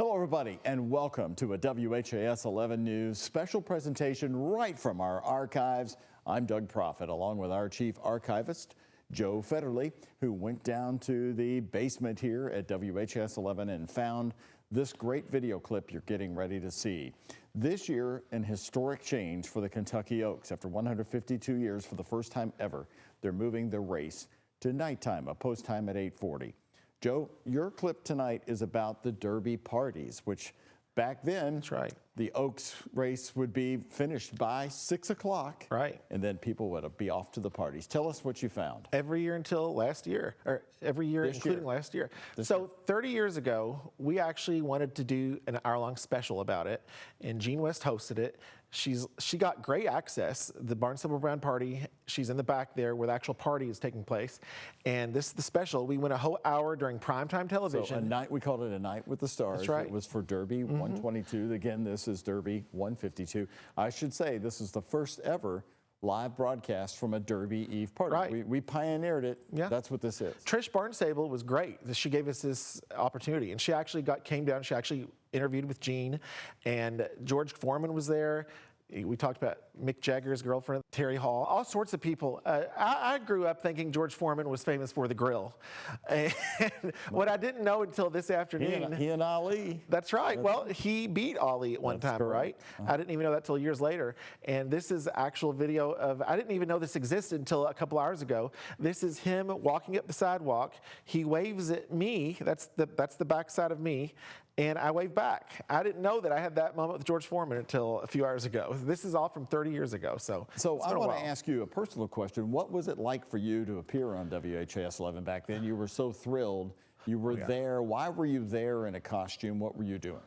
Hello, everybody, and welcome to a WHAS 11 News special presentation right from our archives. I'm Doug Proffitt, along with our chief archivist, Joe Federley, who went down to the basement here at WHAS 11 and found this great video clip you're getting ready to see. This year, an historic change for the Kentucky Oaks. After 152 years, for the first time ever, they're moving the race to nighttime, a post time at 8:40. Joe, your clip tonight is about the Derby parties, which back then, That's right, the Oaks race would be finished by 6 o'clock. Right. And then people would be off to the parties. Tell us what you found. every year until last year, or every year This including year. last year. This So year. 30 years ago, we actually wanted to do an hour-long special about it, and Jean West hosted it. She got great access. The Barnstable Brown party, she's in the back there where the actual party is taking place. And this is the special. We went a whole hour during primetime television. So a night, we called it A Night with the Stars. That's right. It was for Derby 122. Again, this is Derby 152. I should say this is the first ever live broadcast from a Derby Eve party. Right. We pioneered it. Yeah. That's what this is. Trish Barnstable was great. She gave us this opportunity, and she actually came down. She actually interviewed with Jean, and George Foreman was there. We talked about Mick Jagger's girlfriend, Terry Hall, all sorts of people. I grew up thinking George Foreman was famous for the grill. And what I didn't know until this afternoon. He and Ali. That's right. Well, he beat Ali at one time, correct. right? I didn't even know that till years later. And this is actual video of, I didn't even know this existed until a couple hours ago. This is him walking up the sidewalk. He waves at me. That's the backside of me. And I wave back. I didn't know that I had that moment with George Foreman until a few hours ago. This is all from 30 years ago. So I want to ask you a personal question. What was it like for you to appear on WHAS 11 back then? You were so thrilled. You were there. Why were you there in a costume? What were you doing?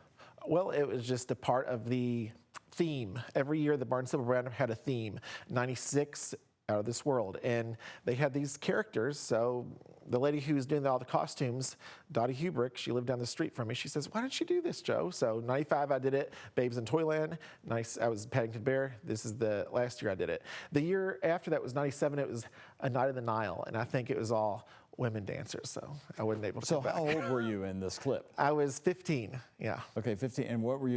Well, it was just a part of the theme. Every year, the Barnstable Brown had a theme. 96, out of this world. And they had these characters. So the lady who's doing all the costumes, Dottie Hubrick, she lived down the street from me. She says, "Why don't you do this, Joe?" So 95, I did it. Babes in Toyland. Nice. I was Paddington Bear. This is the last year I did it. The year after that was 97. It was A Night in the Nile. And I think it was all women dancers. So I wasn't able to So come back. how old were you in this clip? I was 15. Yeah. Okay, 15. And what are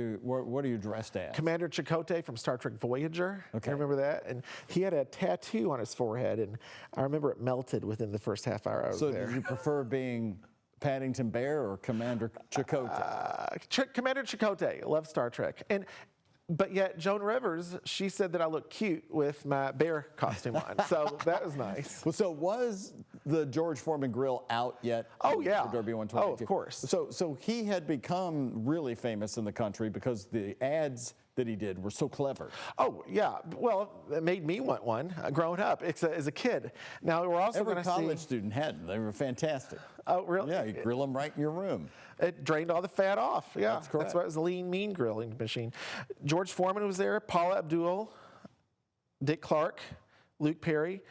you dressed as? Commander Chakotay from Star Trek Voyager. Okay. I remember that. And he had a tattoo on his forehead, and I remember it melted within the first half hour I was So there. did you prefer being Paddington Bear or Commander Chakotay? Commander Chakotay, love Star Trek. But yet, Joan Rivers, she said that I look cute with my bear costume on. So that was nice. Well, so was the George Foreman grill out yet? Oh, yeah. For Derby 122? Oh, of course. So he had become really famous in the country because the ads that he did were so clever. Oh, yeah. Well, it made me want one growing up as a kid. Now, we're also Every going to college student had them. They were fantastic. Oh, really? Yeah, you grill them right in your room. It drained all the fat off. Yeah, That's correct. That's why it was a lean, mean grilling machine. George Foreman was there, Paula Abdul, Dick Clark, Luke Perry.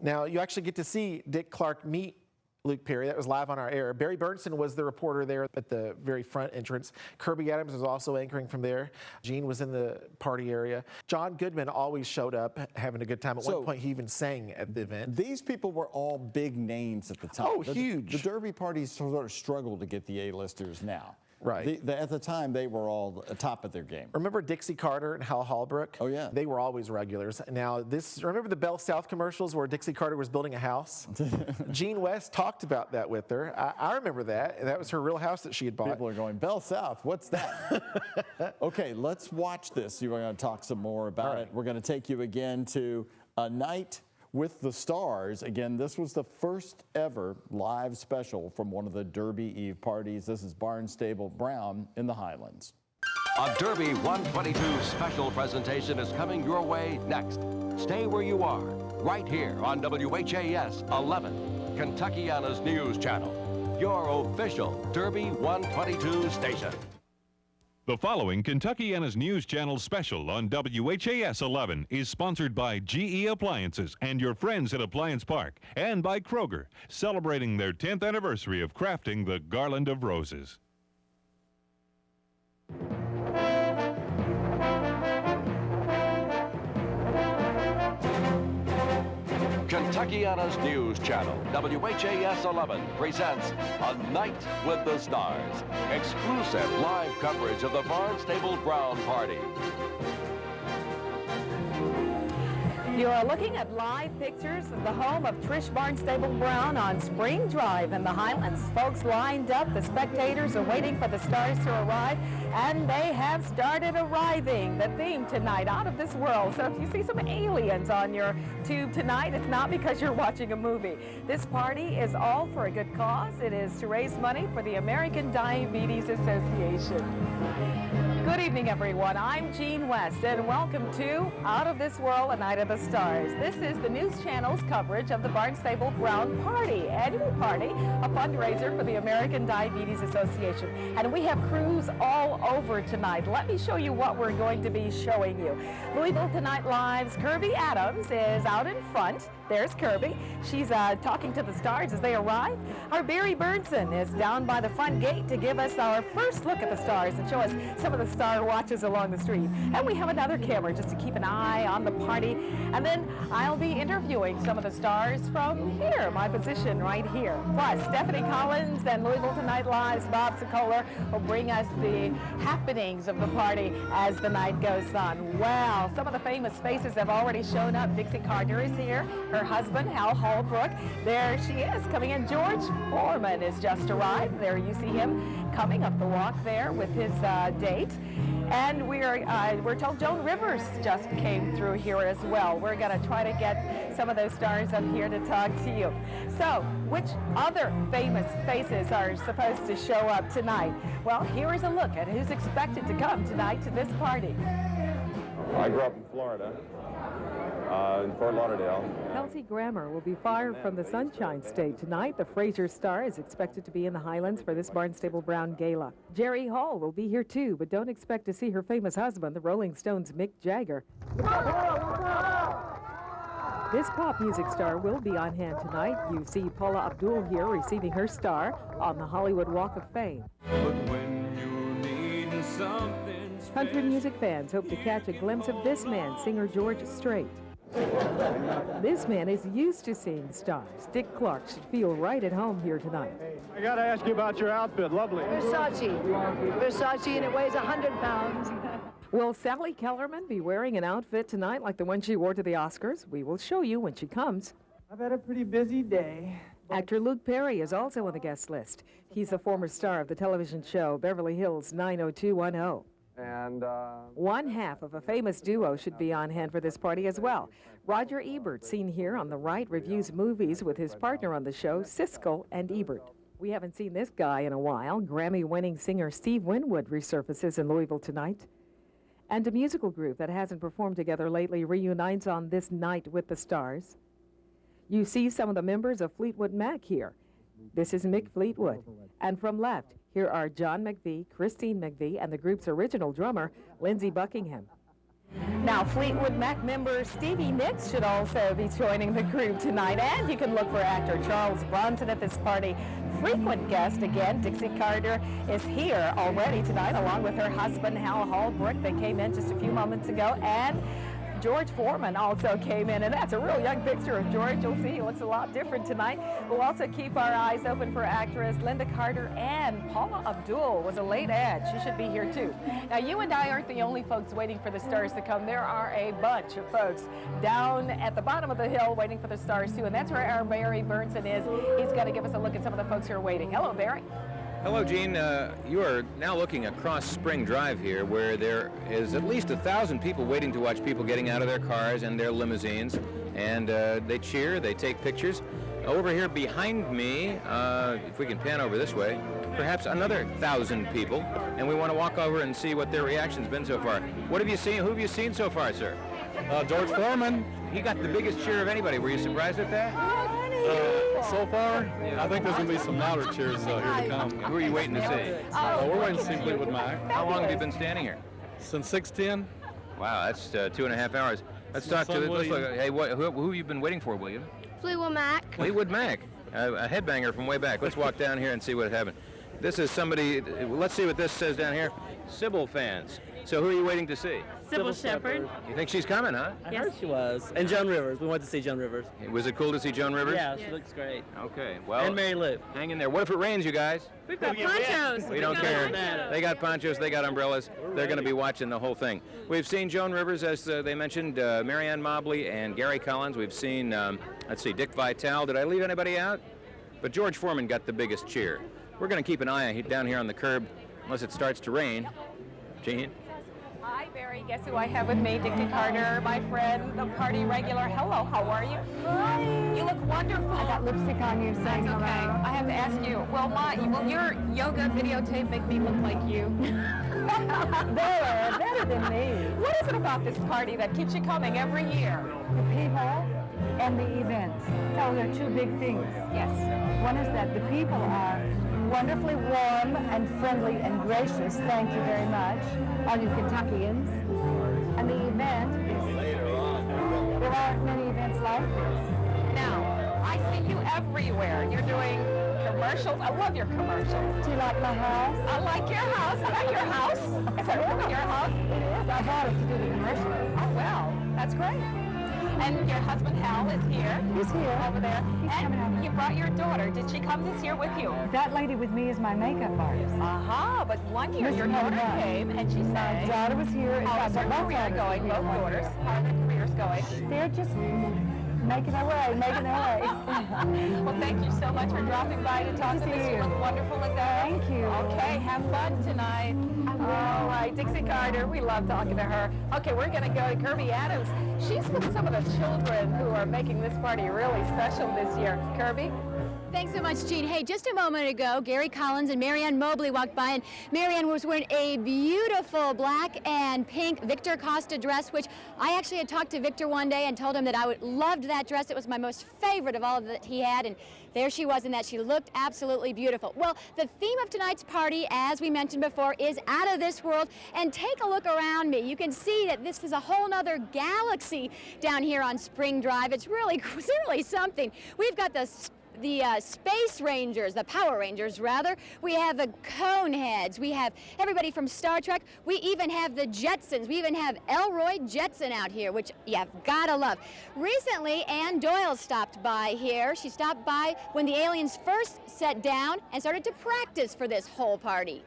Now, you actually get to see Dick Clark meet Luke Perry. That was live on our air. Barry Bernson was the reporter there at the very front entrance. Kirby Adams was also anchoring from there. Gene was in the party area. John Goodman always showed up having a good time. At one point, he even sang at the event. These people were all big names at the time. Oh, huge. The Derby parties sort of struggle to get the A-listers now. Right. At the time, they were all top of their game. Remember Dixie Carter and Hal Holbrook? Oh, yeah. They were always regulars. Now, remember the Bell South commercials where Dixie Carter was building a house? Jean West talked about that with her. I remember that. And that was her real house that she had bought. People are going, Bell South, what's that? Okay, let's watch this. You're going to talk some more about it. We're going to take you again to A Night with the Stars. Again, this was the first ever live special from one of the Derby Eve parties. This is Barnstable Brown in the Highlands. A Derby 122 special presentation is coming your way next. Stay where you are, right here on WHAS 11, Kentuckiana's news channel, your official Derby 122 station. The following Kentuckiana's News Channel special on WHAS 11 is sponsored by GE Appliances and your friends at Appliance Park, and by Kroger, celebrating their 10th anniversary of crafting the Garland of Roses. Kentuckiana's News Channel, WHAS 11, presents A Night with the Stars. Exclusive live coverage of the Barnstable Brown Party. You are looking at live pictures of the home of Trish Barnstable Brown on Spring Drive in the Highlands. Folks lined up, the spectators are waiting for the stars to arrive, and they have started arriving. The theme tonight, out of this world. So if you see some aliens on your tube tonight, it's not because you're watching a movie. This party is all for a good cause. It is to raise money for the American Diabetes Association. Good evening, everyone. I'm Jean West, and welcome to Out of This World, A Night of the Stars. This is the news channel's coverage of the Barnstable Brown Party, annual party, a fundraiser for the American Diabetes Association. And we have crews all over tonight. Let me show you what we're going to be showing you. Louisville Tonight Live's Kirby Adams is out in front. There's Kirby. She's talking to the stars as they arrive. Our Barry Burnson is down by the front gate to give us our first look at the stars and show us some of the star watches along the street. And we have another camera just to keep an eye on the party. And then I'll be interviewing some of the stars from here, my position right here. Plus, Stephanie Collins and Louisville Tonight Live's Bob Sokoler will bring us the happenings of the party as the night goes on. Wow, some of the famous faces have already shown up. Dixie Carter is here. Her husband, Hal Holbrook. There she is coming in. George Foreman has just arrived. There you see him coming up the walk there with his date. And we're told Joan Rivers just came through here as well. We're going to try to get some of those stars up here to talk to you. So, which other famous faces are supposed to show up tonight? Well, here is a look at who's expected to come tonight to this party. I grew up in Florida, in Fort Lauderdale. Kelsey Grammer will be fired from the Sunshine State tonight. The Fraser Star is expected to be in the Highlands for this Barnstable Brown Gala. Jerry Hall will be here too, but don't expect to see her famous husband, the Rolling Stones' Mick Jagger. This pop music star will be on hand tonight. You see Paula Abdul here receiving her star on the Hollywood Walk of Fame. But when you're needing something Country music fans hope to catch a glimpse of this man, singer George Strait. This man is used to seeing stars. Dick Clark should feel right at home here tonight. I got to ask you about your outfit. Lovely. Versace, and it weighs 100 pounds. Will Sally Kellerman be wearing an outfit tonight like the one she wore to the Oscars? We will show you when she comes. I've had a pretty busy day. Actor Luke Perry is also on the guest list. He's the former star of the television show Beverly Hills 90210. And One half of a famous duo should be on hand for this party as well. Roger Ebert, seen here on the right, reviews movies with his partner on the show, Siskel and Ebert. We haven't seen this guy in a while. Grammy-winning singer Steve Winwood resurfaces in Louisville tonight. And a musical group that hasn't performed together lately reunites on this night with the stars. You see some of the members of Fleetwood Mac here. This is Mick Fleetwood. And from left, here are John McVie, Christine McVie, and the group's original drummer, Lindsey Buckingham. Now, Fleetwood Mac member Stevie Nicks should also be joining the group tonight. And you can look for actor Charles Bronson at this party. Frequent guest again, Dixie Carter, is here already tonight, along with her husband, Hal Holbrook. They came in just a few moments ago. And George Foreman also came in, and that's a real young picture of George. You'll see he looks a lot different tonight. We'll also keep our eyes open for actress Linda Carter, and Paula Abdul was a late ad. She should be here too. Now, you and I aren't the only folks waiting for the stars to come. There are a bunch of folks down at the bottom of the hill waiting for the stars too, and that's where our Barry Burnson is. He's going to give us a look at some of the folks who are waiting. Hello, Barry. Hello, Gene. You are now looking across Spring Drive here, where there is at least 1,000 people waiting to watch people getting out of their cars and their limousines, and they cheer, they take pictures. Over here behind me, if we can pan over this way, perhaps another 1,000 people, and we want to walk over and see what their reaction's been so far. What have you seen? Who have you seen so far, sir? George Foreman. He got the biggest cheer of anybody. Were you surprised at that? So far, I think there's going to be some louder cheers here to come. Who are you waiting to see? We're waiting to see Fleetwood Mac. How long have you been standing here? Since 6:10. Wow, that's 2.5 hours. Let's talk to. Let's look. Hey, who have you been waiting for, William? Fleetwood Mac. Fleetwood Mac, a headbanger from way back. Let's walk down here and see what happened. This is somebody. Let's see what this says down here. Sybil fans. So who are you waiting to see? Sybil Shepherd. You think she's coming, huh? I heard she was. And Joan Rivers. We went to see Joan Rivers. Was it cool to see Joan Rivers? Yeah, she looks great. Okay, well. And Mary Lou. Hang in there. What if it rains, you guys? We've got ponchos. We don't care. They got ponchos, they got umbrellas. They're going to be watching the whole thing. We've seen Joan Rivers, as they mentioned, Marianne Mobley and Gary Collins. We've seen, let's see, Dick Vitale. Did I leave anybody out? But George Foreman got the biggest cheer. We're going to keep an eye down here on the curb unless it starts to rain. Jean? Hi, Barry. Guess who I have with me? Dixie Carter, my friend, the party regular. Hello, how are you? Hi. You look wonderful. I got lipstick on you, saying That's okay. hello. I have to ask you, will your yoga videotape make me look like you? Better than me. What is it about this party that keeps you coming every year? The people and the events. So there are two big things. Yes. One is that the people are wonderfully warm and friendly and gracious. Thank you very much, all you Kentuckians. And the event is, there aren't many events like this. Now, I see you everywhere. You're doing commercials. I love your commercials. Do you like my house? I like your house. Is that your house? Is that really your house? It is. I bought it to do the commercials. Oh, well, that's great. And your husband, Hal, is here. He's here. Over there. He's coming out. And you brought your daughter. Did she come this year with you? That lady with me is my makeup artist. Aha, but one year Miss your daughter Hannah. came and she My sang. daughter was here. In How fact, is her both career daughters going? were here Both one daughters. year. How are their careers going? They're just making their way, making their way. Well, thank you so much for dropping by to talk to us. You look wonderful as ever. Thank you. Okay, have fun tonight. All right, Dixie Carter, we love talking to her. Okay, we're going to go to Kirby Adams. She's with some of the children who are making this party really special this year. Kirby? Thanks so much, Jean. Hey, just a moment ago, Gary Collins and Marianne Mobley walked by, and Marianne was wearing a beautiful black and pink Victor Costa dress, which I actually had talked to Victor one day and told him that I loved that dress. It was my most favorite of all that he had, and there she was in that. She looked absolutely beautiful. Well, the theme of tonight's party, as we mentioned before, is out of this world. And take a look around me. You can see that this is a whole nother galaxy down here on Spring Drive. It's really something. We've got the Space Rangers, the Power Rangers rather. We have the Coneheads. We have everybody from Star Trek. We even have the Jetsons. We even have Elroy Jetson out here, which you've gotta love. Recently, Ann Doyle stopped by here. She stopped by when the aliens first sat down and started to practice for this whole party.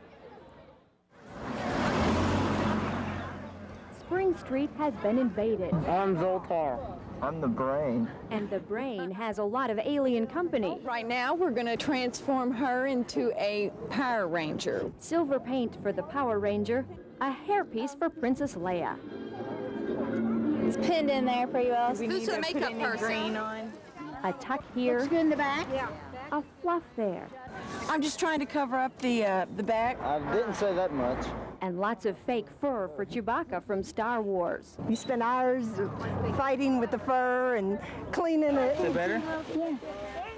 Spring Street has been invaded. I'm Zoltar. I'm the brain. And the brain has a lot of alien company. Right now, we're going to transform her into a Power Ranger. Silver paint for the Power Ranger, a hairpiece for Princess Leia. It's pinned in there pretty well. Who's the makeup person? Green on. A tuck here. Looks good in the back. Yeah. A fluff there. I'm just trying to cover up the back. I didn't say that much. And lots of fake fur for Chewbacca from Star Wars. You spend hours fighting with the fur and cleaning it. Is it better? Yeah.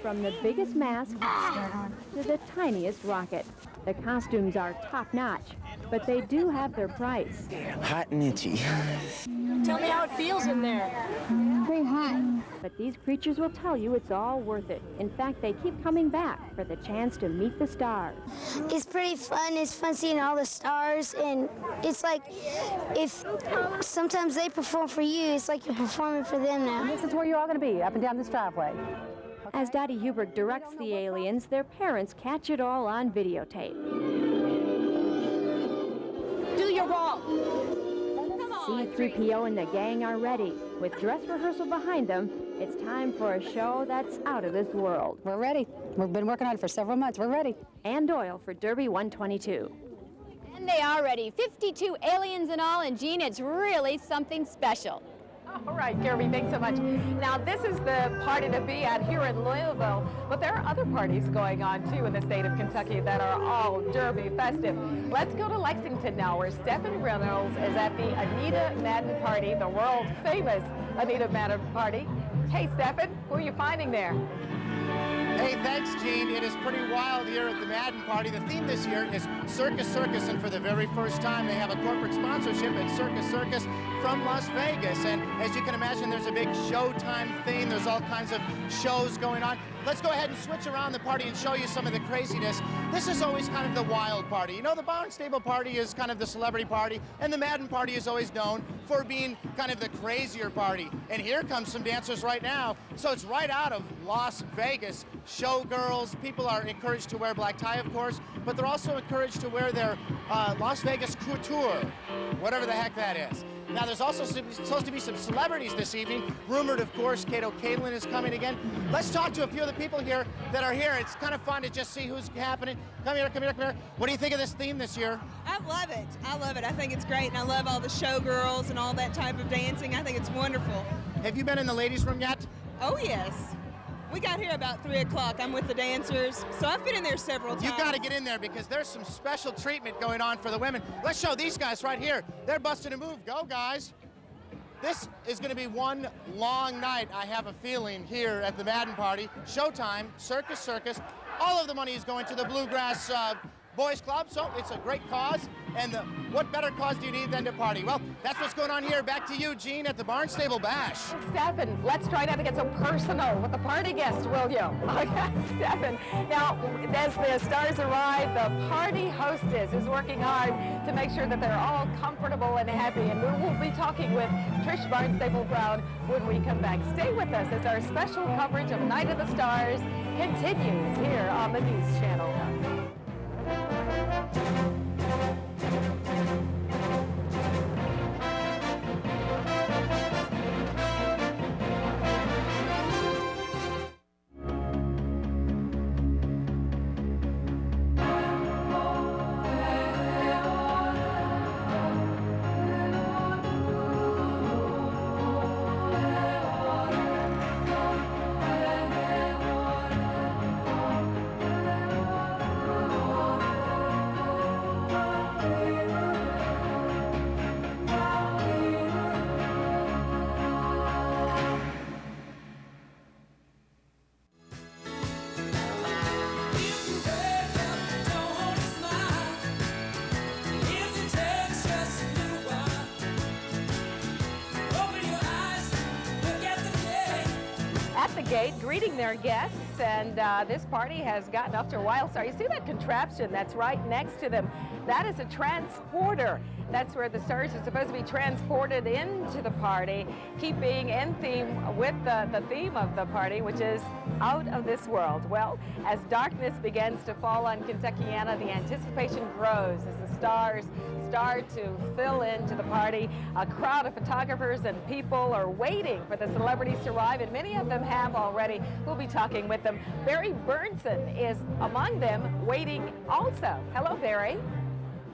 From the biggest mask to the tiniest rocket. The costumes are top-notch, but they do have their price. Hot and itchy. Tell me how it feels in there. Pretty hot. But these creatures will tell you it's all worth it. In fact, they keep coming back for the chance to meet the stars. It's pretty fun. It's fun seeing all the stars, and it's like if sometimes they perform for you, it's like you're performing for them now. This is where you're all going to be, up and down this driveway. As Dottie Hubert directs the aliens, their parents catch it all on videotape. Do your walk. C-3PO and the gang are ready. With dress rehearsal behind them, it's time for a show that's out of this world. We're ready. We've been working on it for several months. We're ready. Ann Doyle for Derby 122. And they are ready. 52 aliens in all, and Jean, it's really something special. All right, Kirby, thanks so much. Now, this is the party to be at here in Louisville, but there are other parties going on, too, in the state of Kentucky that are all Derby festive. Let's go to Lexington now, where Stephen Reynolds is at the Anita Madden Party, the world-famous Anita Madden Party. Hey, Stephen, who are you finding there? Hey, thanks, Gene. It is pretty wild here at the Madden Party. The theme this year is Circus Circus, and for the very first time, they have a corporate sponsorship at Circus Circus from Las Vegas. And as you can imagine, there's a big Showtime theme. There's all kinds of shows going on. Let's go ahead and switch around the party and show you some of the craziness. This is always kind of the wild party. You know, the Barnstable party is kind of the celebrity party, and the Madden party is always known for being kind of the crazier party. And here comes some dancers right now. So it's right out of Las Vegas. Showgirls, people are encouraged to wear black tie, of course, but they're also encouraged to wear their Las Vegas couture, whatever the heck that is. Now, there's also supposed to be some celebrities this evening. Rumored, of course, Kato Kalin is coming again. Let's talk to a few of the people here that are here. It's kind of fun to just see who's happening. Come here, come here, come here. What do you think of this theme this year? I love it. I love it. I think it's great, and I love all the showgirls and all that type of dancing. I think it's wonderful. Have you been in the ladies' room yet? Oh, yes. We got here about 3 o'clock. I'm with the dancers, so I've been in there several times. You got to get in there because there's some special treatment going on for the women. Let's show these guys right here. They're busting a move. Go, guys. This is going to be one long night, I have a feeling, here at the Madden party. Showtime, Circus. All of the money is going to the Bluegrass Boys Club, so it's a great cause. And what better cause do you need than to party? Well, that's what's going on here. Back to you, Gene, at the Barnstable Bash. Stephen, let's try not to get so personal with the party guests, will you? Okay, Stephen. Now, as the stars arrive, the party hostess is working hard to make sure that they're all comfortable and happy. And we will be talking with Trish Barnstable Brown when we come back. Stay with us as our special coverage of Night of the Stars continues here on the News Channel. Gate greeting their guests, and this party has gotten off to a wild start. You see that contraption that's right next to them? That is a transporter. That's where the stars are supposed to be transported into the party, keeping in theme with the theme of the party, which is out of this world. Well, as darkness begins to fall on Kentuckiana, the anticipation grows as the stars start to fill into the party. A crowd of photographers and people are waiting for the celebrities to arrive, and many of them have already. We'll be talking with them. Barry Burnson is among them, waiting also. Hello, Barry.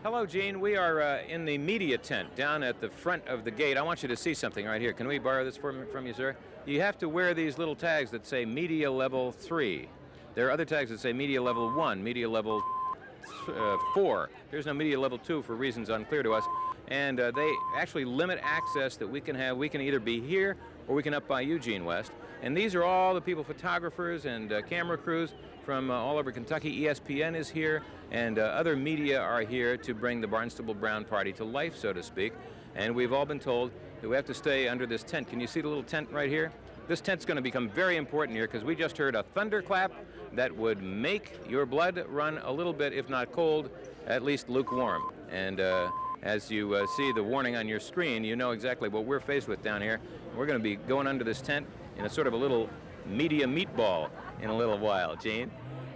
Hello, Gene. We are in the media tent down at the front of the gate. I want you to see something right here. Can we borrow this from you, sir? You have to wear these little tags that say Media Level 3. There are other tags that say Media Level 1, Media Level 4. There's no Media Level 2 for reasons unclear to us. And they actually limit access that we can have. We can either be here or we can up by Eugene West. And these are all the people, photographers and camera crews from all over Kentucky. ESPN is here, and other media are here to bring the Barnstable Brown party to life, so to speak. And we've all been told that we have to stay under this tent. Can you see the little tent right here? This tent's going to become very important here because we just heard a thunderclap that would make your blood run a little bit, if not cold, at least lukewarm. And as you see the warning on your screen, you know exactly what we're faced with down here. We're going to be going under this tent in a sort of a little media meatball in a little while. Gene?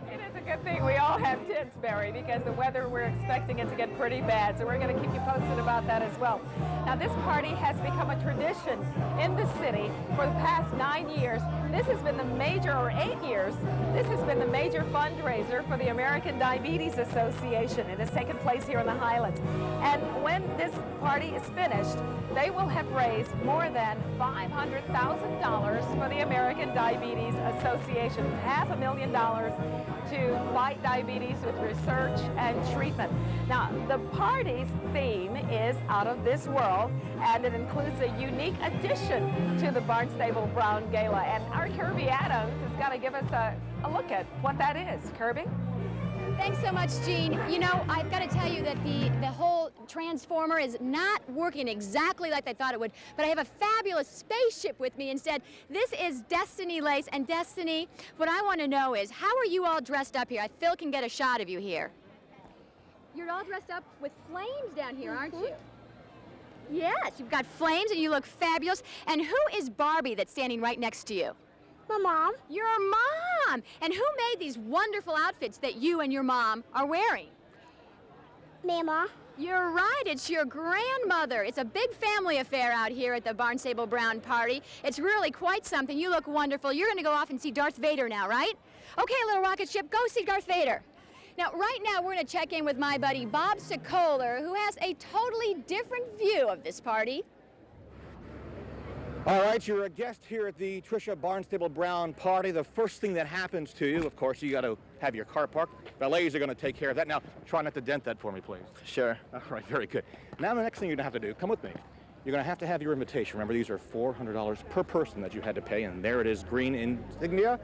It is a good thing we all have tents, Barry, because the weather, we're expecting it to get pretty bad, so we're going to keep you posted about that as well. Now, this party has become a tradition in the city for the past 9 years. This has been the major, or 8 years, this has been the major fundraiser for the American Diabetes Association. It has taken place here in the Highlands. And when this party is finished, they will have raised more than $500,000 for the American Diabetes Association. $500,000 to fight diabetes with research and treatment. Now, the party's theme is out of this world, and it includes a unique addition to the Barnstable Brown Gala. And our Kirby Adams has got to give us a look at what that is. Kirby? Thanks so much, Gene. You know, I've got to tell you that the whole transformer is not working exactly like I thought it would, but I have a fabulous spaceship with me instead. This is Destiny Lace, and Destiny, what I want to know is, how are you all dressed up here? Phil can get a shot of you here. You're all dressed up with flames down here, aren't you? Yes, you've got flames and you look fabulous. And who is Barbie that's standing right next to you? My mom. Your mom! And who made these wonderful outfits that you and your mom are wearing? Mama. You're right, it's your grandmother. It's a big family affair out here at the Barnstable Brown party. It's really quite something. You look wonderful. You're gonna go off and see Darth Vader now, right? Okay, little rocket ship, go see Darth Vader. Now, right now, we're gonna check in with my buddy Bob Sokoler, who has a totally different view of this party. All right, you're a guest here at the Trisha Barnstable Brown party. The first thing that happens to you, of course, you got to have your car parked. Valets are going to take care of that. Now, try not to dent that for me, please. Sure. All right, very good. Now, the next thing you're going to have to do, come with me. You're going to have your invitation. Remember, these are $400 per person that you had to pay, and there it is, green insignia.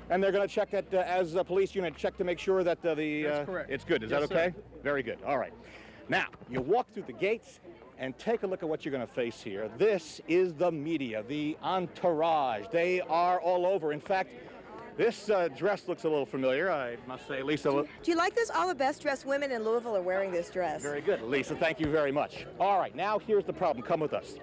And they're going to check that as a police unit, check to make sure that That's correct. it's good. Is that okay? Sir. Very good. All right. Now, you walk through the gates and take a look at what you're going to face here. This is the media, the entourage. They are all over. In fact, this dress looks a little familiar, I must say. Lisa. Do you like this? All the best dressed women in Louisville are wearing this dress. Very good, Lisa. Thank you very much. All right, now here's the problem. Come with us.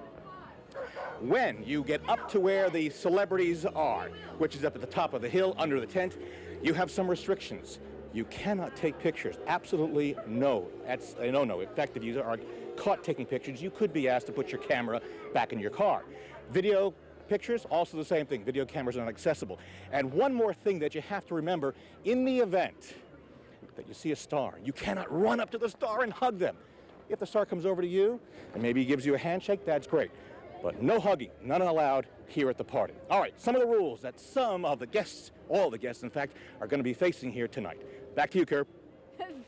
When you get up to where the celebrities are, which is up at the top of the hill under the tent, you have some restrictions. You cannot take pictures. Absolutely no. That's a no-no. In fact, if you are caught taking pictures, you could be asked to put your camera back in your car. Video pictures, also the same thing. Video cameras are not accessible. And one more thing that you have to remember, in the event that you see a star, you cannot run up to the star and hug them. If the star comes over to you and maybe he gives you a handshake, that's great. But no hugging, none allowed here at the party. All right, some of the rules that some of the guests, all the guests in fact, are going to be facing here tonight. Back to you, Kerr.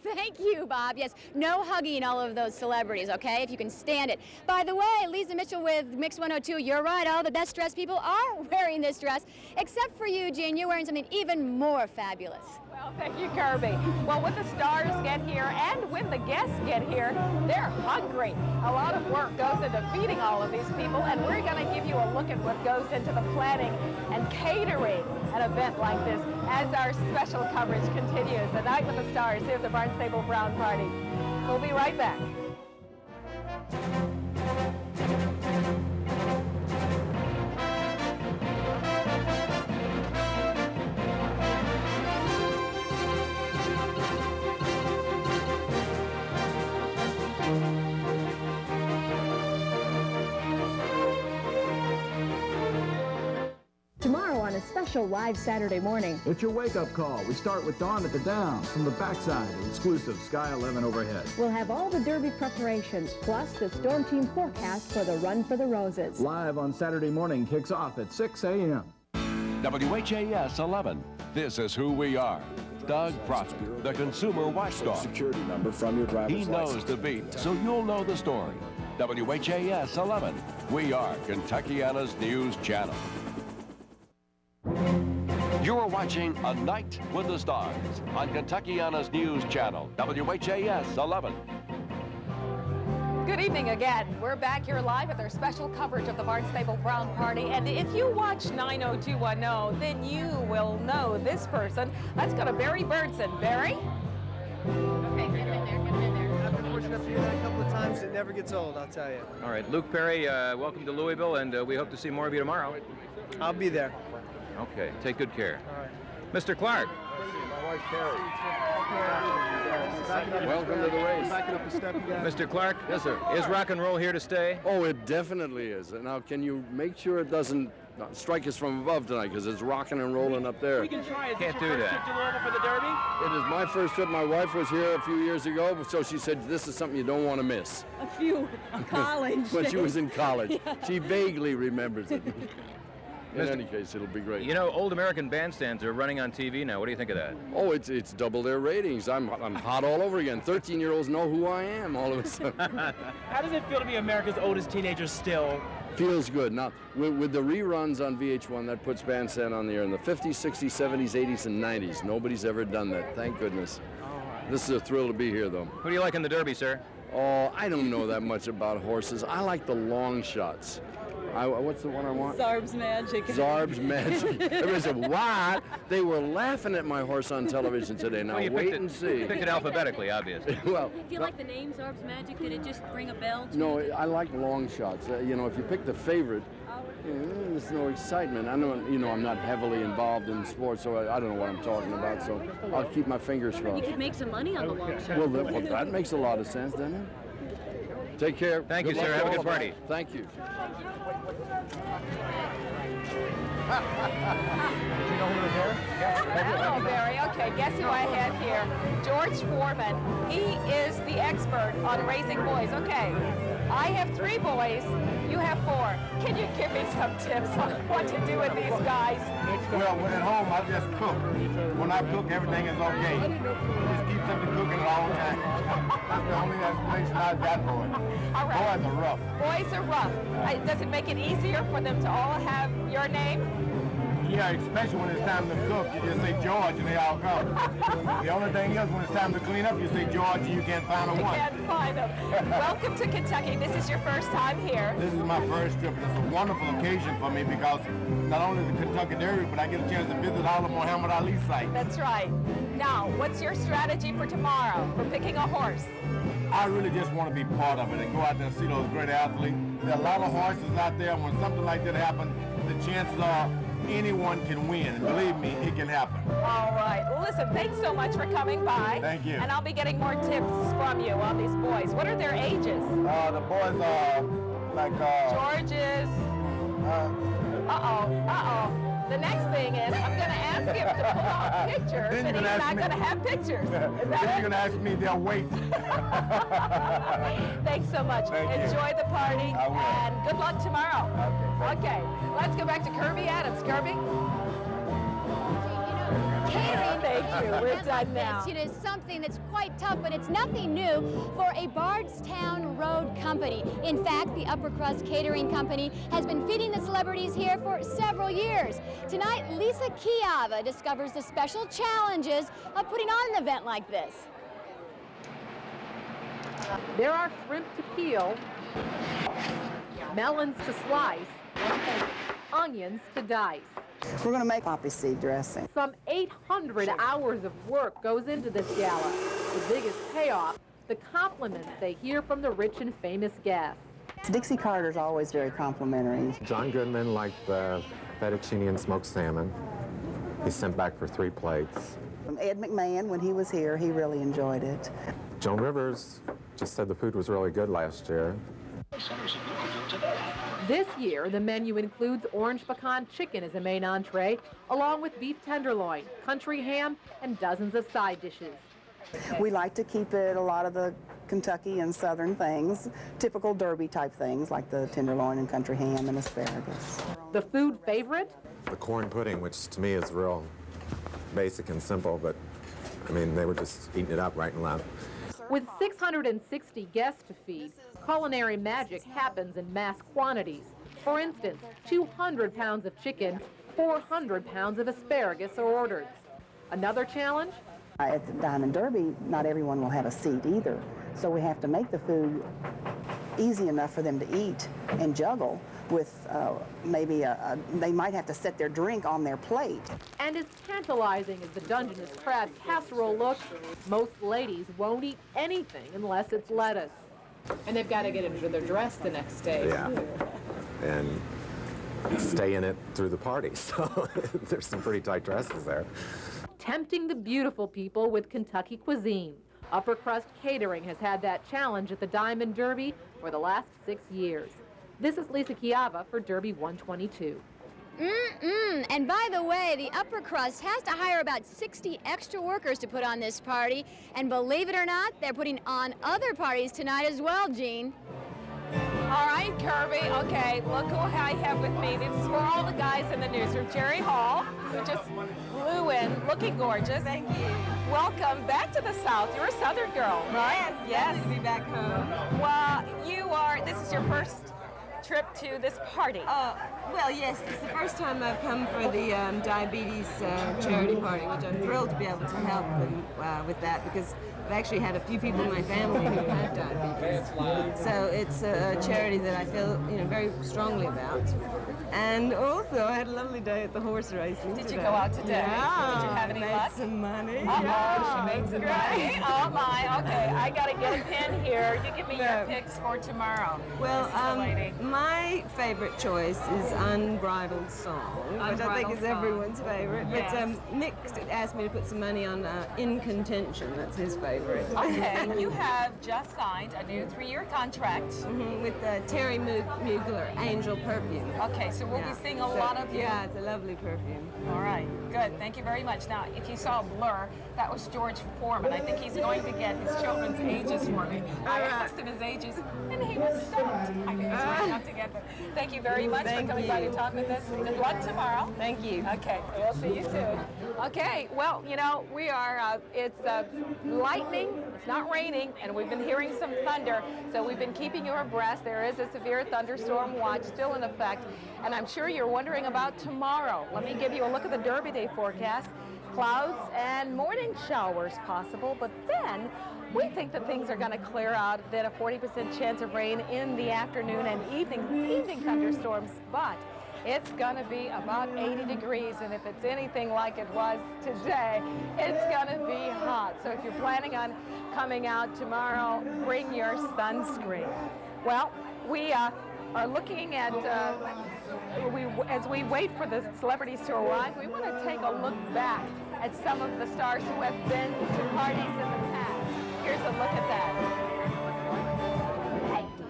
Thank you, Bob. Yes, no hugging all of those celebrities, okay, if you can stand it. By the way, Lisa Mitchell with Mix 102, you're right, all the best dressed people are wearing this dress, except for you, Jean. You're wearing something even more fabulous. Well, thank you, Kirby. Well, when the stars get here and when the guests get here, they're hungry. A lot of work goes into feeding all of these people, and we're going to give you a look at what goes into the planning and catering an event like this as our special coverage continues. The Night with the Stars here at the Barnstable Brown Party. We'll be right back. Tomorrow on a special live Saturday morning. It's your wake-up call. We start with Dawn at the Downs from the backside, exclusive Sky 11 overhead. We'll have all the Derby preparations, plus the Storm Team forecast for the Run for the Roses. Live on Saturday morning kicks off at 6 a.m. WHAS 11. This is who we are. Doug Prophet, the consumer watchdog. Security number from your driver's He knows the beat, so you'll know the story. WHAS 11. We are Kentuckiana's news channel. You're watching A Night with the Stars on Kentuckiana's news channel, WHAS 11. Good evening again. We're back here live with our special coverage of the Barnstable Brown Party. And if you watch 90210, then you will know this person. Let's go to Barry Birdson. Barry? Okay, get him in there, get him in there. I've been fortunate enough to do that a couple of times. It never gets old, I'll tell you. All right, Luke Perry, welcome to Louisville, and we hope to see more of you tomorrow. I'll be there. Okay, take good care. All right. Mr. Clark. My wife, Carrie. Welcome to the race. Backing up a step again. Mr. Clark. Yes, sir. Is rock and roll here to stay? Oh, it definitely is. Now, can you make sure it doesn't strike us from above tonight, because it's rocking and rolling up there. We can try it. Can't do that. To Louisville for the Derby? It is my first trip. My wife was here a few years ago, so she said this is something you don't want to miss. A few college When she was in days. college. Yeah. She vaguely remembers it. In any case, it'll be great. You know, old American bandstands are running on TV now. What do you think of that? Oh, it's double their ratings. I'm hot all over again. 13-year-olds know who I am all of a sudden. How does it feel to be America's oldest teenager still? Feels good. Now, with the reruns on VH1, that puts Bandstand on the air in the 50s, 60s, 70s, 80s, and 90s. Nobody's ever done that. Thank goodness. This is a thrill to be here, though. Who do you like in the Derby, sir? Oh, I don't know that much about horses. I like the long shots. What's the one I want? Zarb's Magic. Zarb's Magic. Everybody said, what? They were laughing at my horse on television today. Now, Well, wait and see. You picked it alphabetically, obviously. Well, Do you like the name Zarb's Magic? Did it just ring a bell to no, you? I like long shots. You know, if you pick the favorite, there's no excitement. I know, you know, I'm not heavily involved in sports, so I don't know what I'm talking about, so I'll keep my fingers You crossed. could make some money on the long shot. Well, that makes a lot of sense, doesn't it? Take care. Thank you, Good luck sir. to Have a all good of us. party. Thank you. Hello, Barry. Okay, guess who I have here? George Foreman. He is the expert on raising boys. Okay, I have 3 boys. You have 4. Can you give me some tips on what to do with these guys? Well, when at home, I just cook. When I cook, everything is okay. Just keep something cooking all the time. That's the only explanation I've got for it. All right. Boys are rough. Boys are rough. Does it make it easier for them to all have your name? Yeah, especially when it's time to cook, you just say George and they all come. The only thing is when it's time to clean up, you say George and you can't find a You one. can't find them. Welcome to Kentucky. This is your first time here. This is my first trip, and it's a wonderful occasion for me because not only the Kentucky Derby, but I get a chance to visit all the Muhammad Ali sites. That's right. Now, what's your strategy for tomorrow, for picking a horse? I really just want to be part of it and go out there and see those great athletes. There are a lot of horses out there, and when something like that happens, the chances are anyone can win. And believe me, it can happen. All right. Well, listen, thanks so much for coming by. Thank you. And I'll be getting more tips from you on these boys. What are their ages? The boys are like... George's... The next thing is, I'm going to ask him to pull out pictures, and he's not going to have pictures. Is that Then you're going to ask me their weight. Thanks so much. Thank you. Enjoy the party, I will. and good luck tomorrow. Okay, let's go back to Kirby Adams. Kirby? Catering, Thank you. We're done now. It is something that's quite tough, but it's nothing new for a Bardstown Road company. In fact, the Upper Crust Catering Company has been feeding the celebrities here for several years. Tonight, Lisa Kiava discovers the special challenges of putting on an event like this. There are shrimp to peel, melons to slice, onions to dice. We're going to make poppy seed dressing. Some 800 hours of work goes into this gala. The biggest payoff, the compliments they hear from the rich and famous guests. Dixie Carter's always very complimentary. John Goodman liked the fettuccine and smoked salmon. He sent back for 3 plates. Ed McMahon, when he was here, he really enjoyed it. Joan Rivers just said the food was really good last year. This year, the menu includes orange pecan chicken as a main entree, along with beef tenderloin, country ham, and dozens of side dishes. We like to keep it a lot of the Kentucky and Southern things, typical Derby type things like the tenderloin and country ham and asparagus. The food favorite? The corn pudding, which to me is real basic and simple, but I mean, they were just eating it up right and left. With 660 guests to feed, culinary magic happens in mass quantities. For instance, 200 pounds of chicken, 400 pounds of asparagus are ordered. Another challenge? At the Diamond Derby, not everyone will have a seat either, so we have to make the food easy enough for them to eat and juggle with they might have to set their drink on their plate. And as tantalizing as the Dungeness crab casserole looks, most ladies won't eat anything unless it's lettuce. And they've got to get into their dress the next day. Yeah, and stay in it through the party, so there's some pretty tight dresses there. Tempting the beautiful people with Kentucky cuisine. Upper Crust Catering has had that challenge at the Diamond Derby for the last 6 years. This is Lisa Kiava for Derby 122. And by the way, the Upper Crust has to hire about 60 extra workers to put on this party. And believe it or not, they're putting on other parties tonight as well, Jean. All right, Kirby. Okay, look who I have with me. This is for all the guys in the newsroom. Jerry Hall, who just flew in, looking gorgeous. Thank you. Welcome back to the South. You're a Southern girl, right? Yes. Good to be back home. Well, this is your first trip to this party. Well, yes, it's the first time I've come for the diabetes charity party, which I'm thrilled to be able to help them with that because I've actually had a few people in my family who have diabetes. So it's a charity that I feel, very strongly about. And also, I had a lovely day at the horse racing. Did today. you go out today? Yeah. Did you have any made luck? some money. She made some money. Oh my, okay. I gotta get a pin here. You give me your picks for tomorrow. Well, This is the lady. my favorite choice is Unbridled Song, which I think Unbridled is Song. everyone's favorite. Yes. But Mick asked me to put some money on In Contention. That's his favorite. Okay, you have just signed a new 3-year contract. With Terry Mugler, Angel Perfume. Okay, so we'll be seeing a lot of you. Yeah, it's a lovely perfume. All right, good. Thank you very much. Now, if you saw Blur, that was George Foreman. I think he's going to get his children's ages for me. I asked him his ages, and he was stumped. I think he's right up to get them. Thank you very much for coming by to talk with us. Good luck tomorrow. Thank you. Okay, we'll see you soon. Okay, well, we are, it's lightning, it's not raining, and we've been hearing some thunder, so we've been keeping you abreast. There is a severe thunderstorm watch still in effect, and I'm sure you're wondering about tomorrow. Let me give you a look at the Derby Day forecast. Clouds and morning showers possible, but then we think that things are going to clear out, then a 40% chance of rain in the afternoon and evening thunderstorms, but it's going to be about 80 degrees, and if it's anything like it was today, it's going to be hot. So if you're planning on coming out tomorrow, bring your sunscreen. Well, we are looking at, as we wait for the celebrities to arrive, we want to take a look back at some of the stars who have been to parties in the past. Here's a look at that.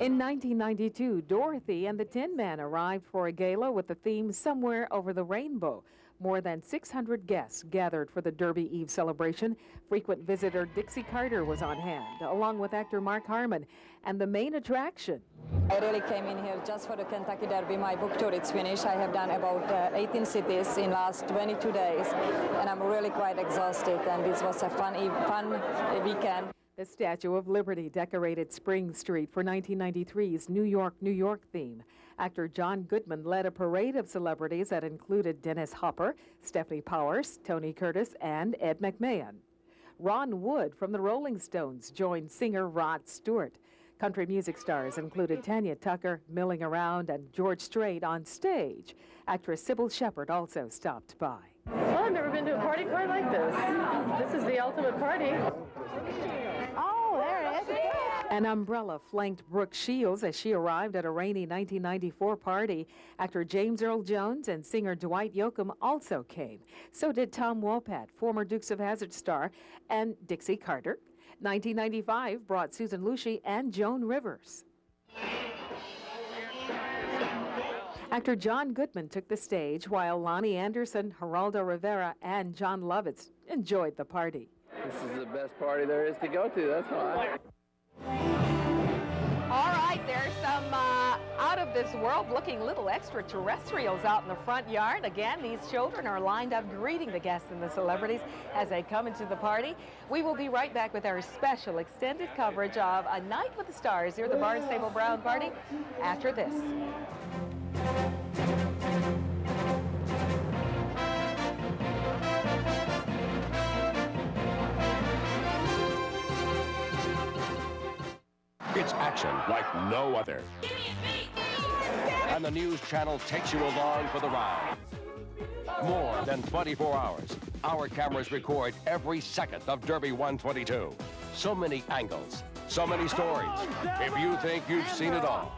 In 1992, Dorothy and the Tin Man arrived for a gala with the theme Somewhere Over the Rainbow. More than 600 guests gathered for the Derby Eve celebration. Frequent visitor Dixie Carter was on hand, along with actor Mark Harmon, and the main attraction. I really came in here just for the Kentucky Derby. My book tour is finished. I have done about 18 cities in last 22 days, and I'm really quite exhausted, and this was a fun weekend. The Statue of Liberty decorated Spring Street for 1993's New York, New York theme. Actor John Goodman led a parade of celebrities that included Dennis Hopper, Stephanie Powers, Tony Curtis, and Ed McMahon. Ron Wood from the Rolling Stones joined singer Rod Stewart. Country music stars included Tanya Tucker, Milling Around, and George Strait on stage. Actress Sybil Shepherd also stopped by. Well, I've never been to a party quite like this. This is the ultimate party. Oh, there it is. An umbrella flanked Brooke Shields as she arrived at a rainy 1994 party. Actor James Earl Jones and singer Dwight Yoakam also came. So did Tom Wopat, former Dukes of Hazzard star, and Dixie Carter. 1995 brought Susan Lucci and Joan Rivers. Actor John Goodman took the stage while Lonnie Anderson, Geraldo Rivera, and John Lovitz enjoyed the party. This is the best party there is to go to, that's why. All right, there's some out-of-this-world-looking little extraterrestrials out in the front yard. Again, these children are lined up greeting the guests and the celebrities as they come into the party. We will be right back with our special extended coverage of A Night with the Stars here at the Barnstable Brown Party after this. It's action like no other. And the news channel takes you along for the ride. More than 24 hours, our cameras record every second of Derby 122. So many angles, so many stories. If you think you've seen it all,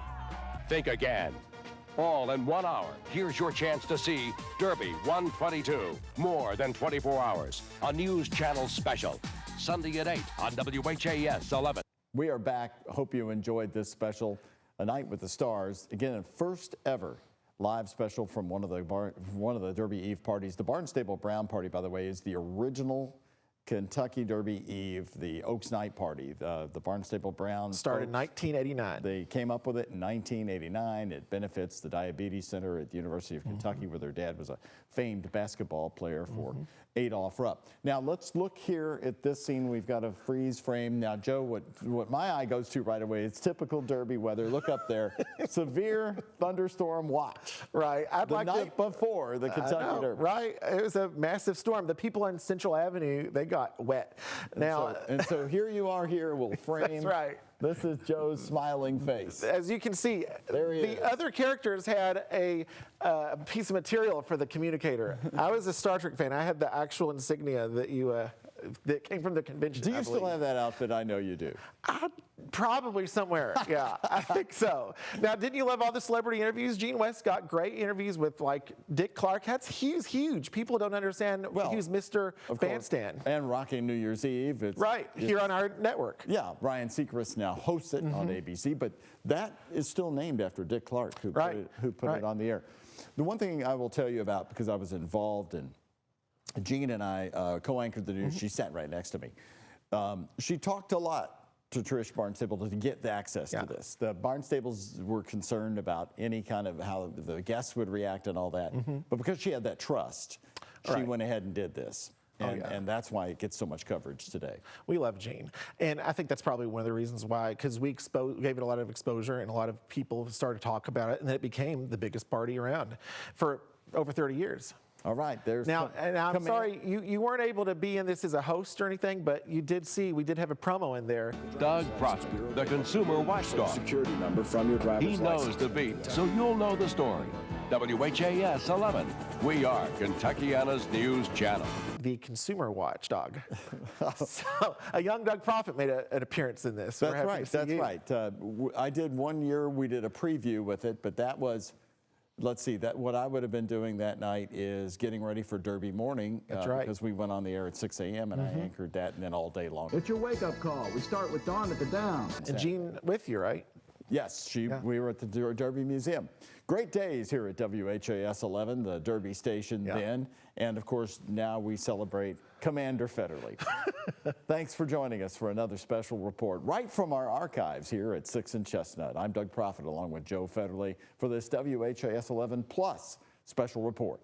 think again. All in 1 hour. Here's your chance to see Derby 122. More than 24 hours. A news channel special. Sunday at 8 on WHAS 11. We are back. Hope you enjoyed this special, A Night with the Stars. Again, a first ever live special from one of the Derby Eve parties. The Barnstable Brown Party, by the way, is the original Kentucky Derby Eve, the Oaks Night Party. The Barnstable Brown started in 1989. They came up with it in 1989. It benefits the Diabetes Center at the University of Kentucky, where their dad was a famed basketball player for Adolph Rupp. Now let's look here at this scene. We've got a freeze frame. Now, Joe, what my eye goes to right away, it's typical Derby weather. Look up there. Severe thunderstorm watch. Right. The night before the Kentucky Derby. Right. It was a massive storm. The people on Central Avenue, they got wet. Now, so here you are here, we'll frame. That's right. This is Joe's smiling face. As you can see, the other characters had a piece of material for the communicator. I was a Star Trek fan. I had the actual insignia that that came from the convention. Do you still have that outfit? I know you do. Probably somewhere. Yeah, I think so. Now, didn't you love all the celebrity interviews? Gene West got great interviews with like Dick Clark. He was huge. People don't understand. He was Mr. Bandstand. And Rocking New Year's Eve. Here on our network. Yeah, Ryan Seacrest now hosts it on ABC, but that is still named after Dick Clark, who put it on the air. The one thing I will tell you about, because I was involved in, Jean and I co-anchored the news. She sat right next to me. She talked a lot to Trish Barnstable to get the access to this. The Barnstables were concerned about any kind of how the guests would react and all that. But because she had that trust, she went ahead and did this. And that's why it gets so much coverage today. We love Jean. And I think that's probably one of the reasons why, because we gave it a lot of exposure and a lot of people started to talk about it, and then it became the biggest party around for over 30 years. All right, there's now. And I'm sorry you weren't able to be in this as a host or anything, but you did see we did have a promo in there. Doug Prosper, the consumer watchdog. Security number from your driver's He knows the beat, so you'll know the story. WHAS 11. We are Kentuckiana's news channel. The consumer watchdog. So a young Doug Prophet made an appearance in this. That's right. That's right. I did one year. We did a preview with it, but that was. Let's see, what I would have been doing that night is getting ready for Derby morning. That's right. Because we went on the air at 6 a.m. and I anchored that, and then all day long. It's your wake-up call. We start with Dawn at the Downs. And Jean with you, right? Yes, we were at the Derby Museum. Great days here at WHAS 11, the Derby station then. And of course, now we celebrate Commander Federley. Thanks for joining us for another special report right from our archives here at 6 and Chestnut. I'm Doug Prophet along with Joe Federley for this WHAS 11 Plus special report.